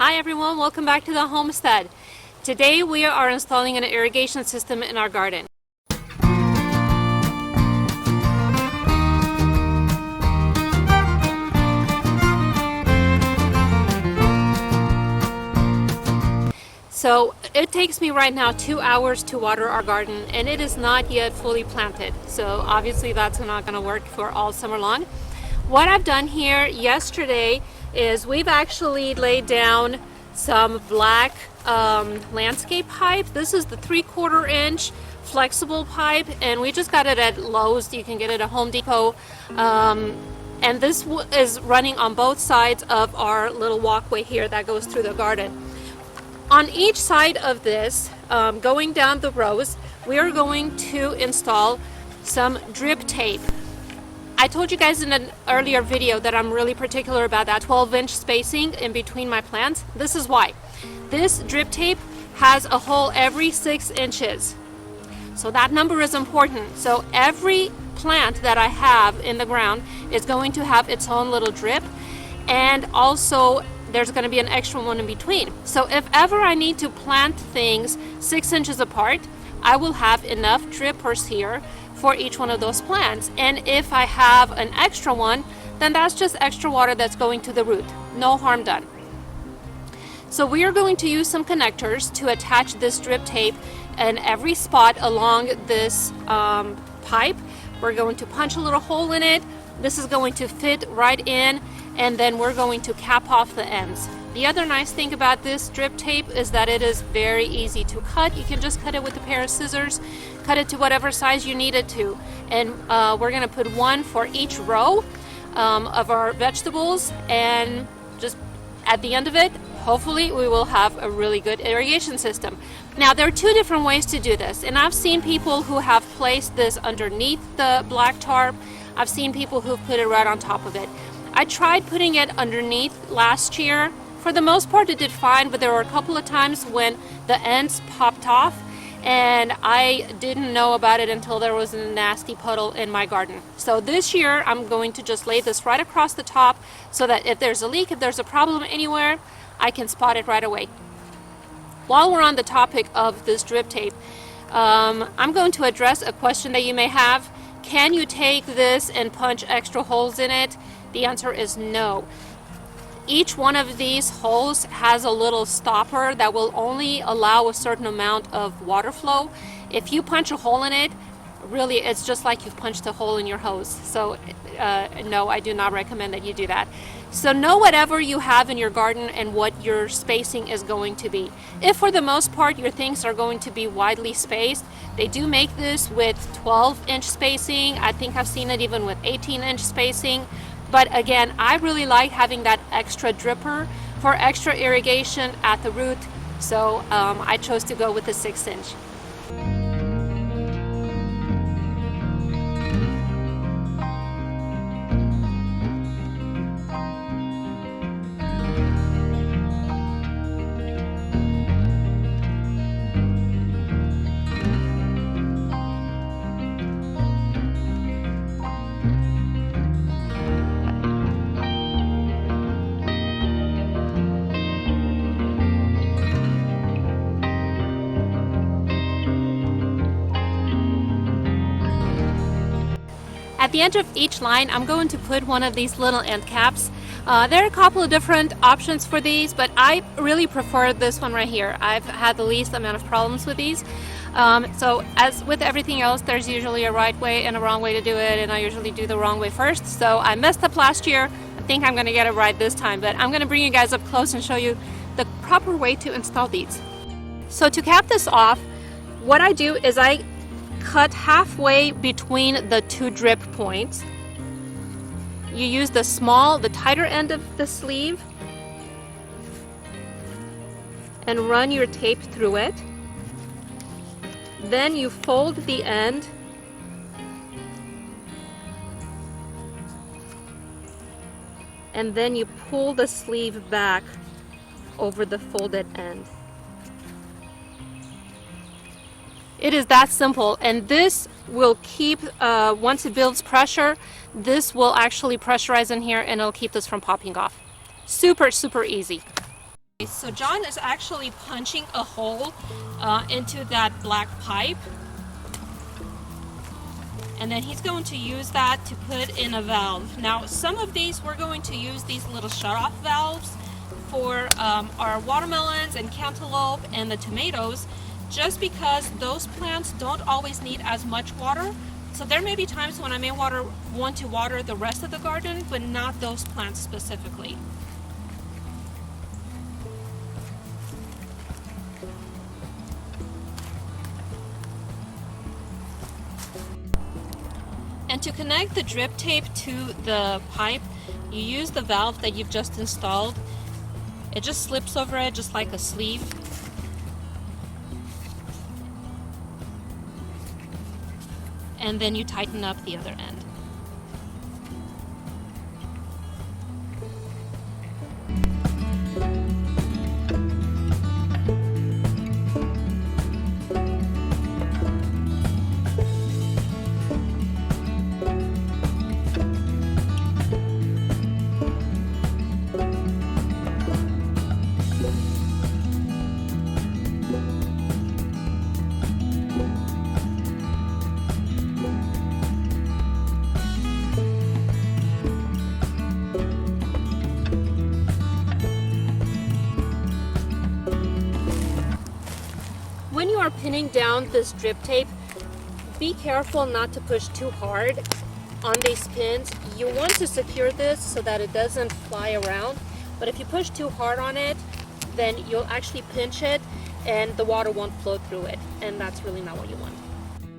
Hi everyone, welcome back to the homestead. Today we are installing an irrigation system in our garden. So it takes me right now 2 hours to water our garden, and it is not yet fully planted. So obviously that's not going to work for all summer long. What I've done here yesterday is we've actually laid down some black landscape pipe. This is the 3/4 inch flexible pipe, and we just got it at Lowe's. You can get it at Home Depot. And this is running on both sides of our little walkway here that goes through the garden. On each side of this, going down the rows, we are going to install some drip tape. I told you guys in an earlier video that I'm really particular about that 12-inch spacing in between my plants. This is why. This drip tape has a hole every 6 inches. So that number is important. So every plant that I have in the ground is going to have its own little drip, and also there's going to be an extra one in between. So if ever I need to plant things 6 inches apart, I will have enough drippers here for each one of those plants. And if I have an extra one, then that's just extra water that's going to the root. No harm done. So we are going to use some connectors to attach this drip tape in every spot along this pipe. We're going to punch a little hole in it. This is going to fit right in, and then we're going to cap off the ends. The other nice thing about this drip tape is that it is very easy to cut. You can just cut it with a pair of scissors, cut it to whatever size you need it to. And we're gonna put one for each row of our vegetables, and just at the end of it, hopefully we will have a really good irrigation system. Now there are two different ways to do this, and I've seen people who have placed this underneath the black tarp. I've seen people who've put it right on top of it. I tried putting it underneath last year. For the most part it did fine, but there were a couple of times when the ends popped off, and I didn't know about it until there was a nasty puddle in my garden. So this year I'm going to just lay this right across the top so that if there's a leak, if there's a problem anywhere, I can spot it right away. While we're on the topic of this drip tape, I'm going to address a question that you may have. Can you take this and punch extra holes in it? The answer is no. Each one of these holes has a little stopper that will only allow a certain amount of water flow. If you punch a hole in it, really it's just like you've punched a hole in your hose. So no, I do not recommend that you do that. So know whatever you have in your garden and what your spacing is going to be. If for the most part your things are going to be widely spaced, they do make this with 12-inch spacing. I think I've seen it even with 18-inch spacing. But again, I really like having that extra dripper for extra irrigation at the root. So I chose to go with the 6-inch. At the end of each line, I'm going to put one of these little end caps. There are a couple of different options for these, but I really prefer this one right here. I've had the least amount of problems with these. So as with everything else, there's usually a right way and a wrong way to do it, and I usually do the wrong way first. So I messed up last year. I think I'm going to get it right this time, but I'm going to bring you guys up close and show you the proper way to install these. So to cap this off, what I do is I cut halfway between the two drip points. You use the tighter end of the sleeve and run your tape through it. Then you fold the end and then you pull the sleeve back over the folded end. It is that simple, and this will keep, once it builds pressure, this will actually pressurize in here and it'll keep this from popping off. Super, super easy. So John is actually punching a hole into that black pipe, and then he's going to use that to put in a valve. Now some of these we're going to use these little shut-off valves for our watermelons and cantaloupe and the tomatoes, just because those plants don't always need as much water. So there may be times when I may want to water the rest of the garden, but not those plants specifically. And to connect the drip tape to the pipe, you use the valve that you've just installed. It just slips over it just like a sleeve. And then you tighten up the other end. When you are pinning down this drip tape, be careful not to push too hard on these pins. You want to secure this so that it doesn't fly around, but if you push too hard on it, then you'll actually pinch it and the water won't flow through it, and that's really not what you want.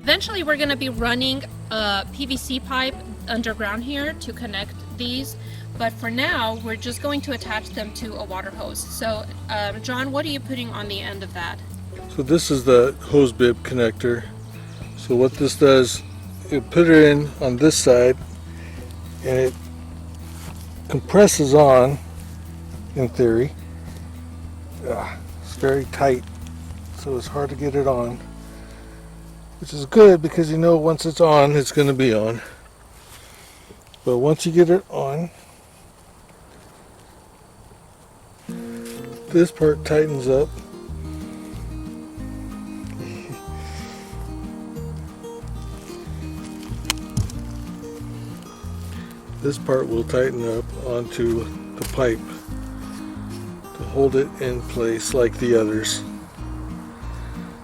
Eventually we're going to be running a PVC pipe underground here to connect these, but for now we're just going to attach them to a water hose. So John, what are you putting on the end of that? So this is the hose bib connector. So what this does, you put it in on this side and it compresses on, in theory. It's very tight, so it's hard to get it on, which is good because you know once it's on, it's going to be on. But once you get it on, this part tightens up. This part will tighten up onto the pipe to hold it in place like the others.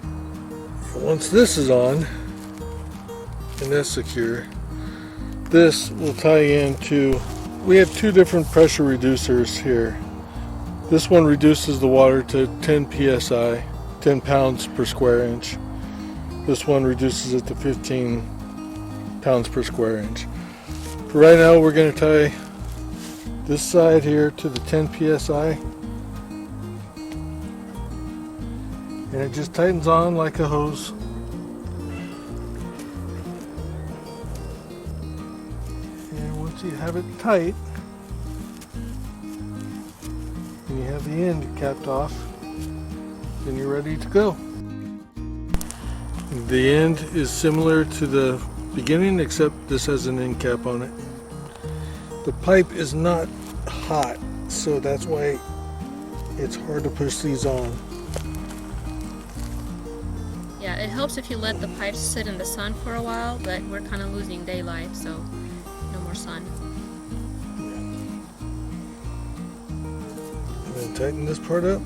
And once this is on and that's secure, this will tie into, we have two different pressure reducers here. This one reduces the water to 10 psi, 10 pounds per square inch. This one reduces it to 15 pounds per square inch. For right now, we're going to tie this side here to the 10 psi, and it just tightens on like a hose. And once you have it tight, and you have the end capped off, then you're ready to go. The end is similar to the beginning, except this has an end cap on it. The pipe is not hot, so that's why it's hard to push these on. Yeah, it helps if you let the pipes sit in the sun for a while, but we're kind of losing daylight, so no more sun. And then tighten this part up.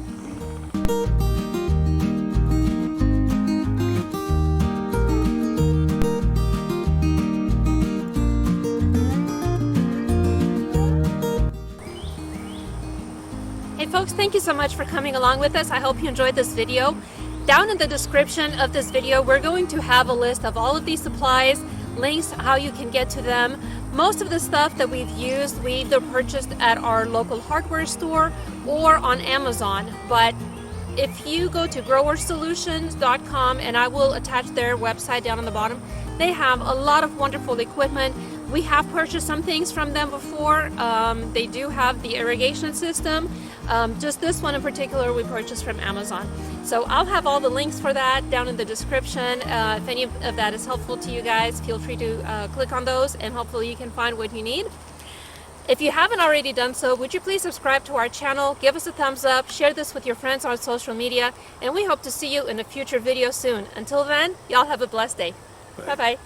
Hey folks, thank you so much for coming along with us. I hope you enjoyed this video. Down in the description of this video, we're going to have a list of all of these supplies, links how you can get to them. Most of the stuff that we've used, we either purchased at our local hardware store or on Amazon. But if you go to growersolutions.com, and I will attach their website down on the bottom, they have a lot of wonderful equipment. We have purchased some things from them before. They do have the irrigation system. Just this one in particular we purchased from Amazon. So I'll have all the links for that down in the description. If any of that is helpful to you guys, feel free to click on those and hopefully you can find what you need. If you haven't already done so, would you please subscribe to our channel, give us a thumbs up, share this with your friends on social media, and we hope to see you in a future video soon. Until then, y'all have a blessed day. Bye-bye.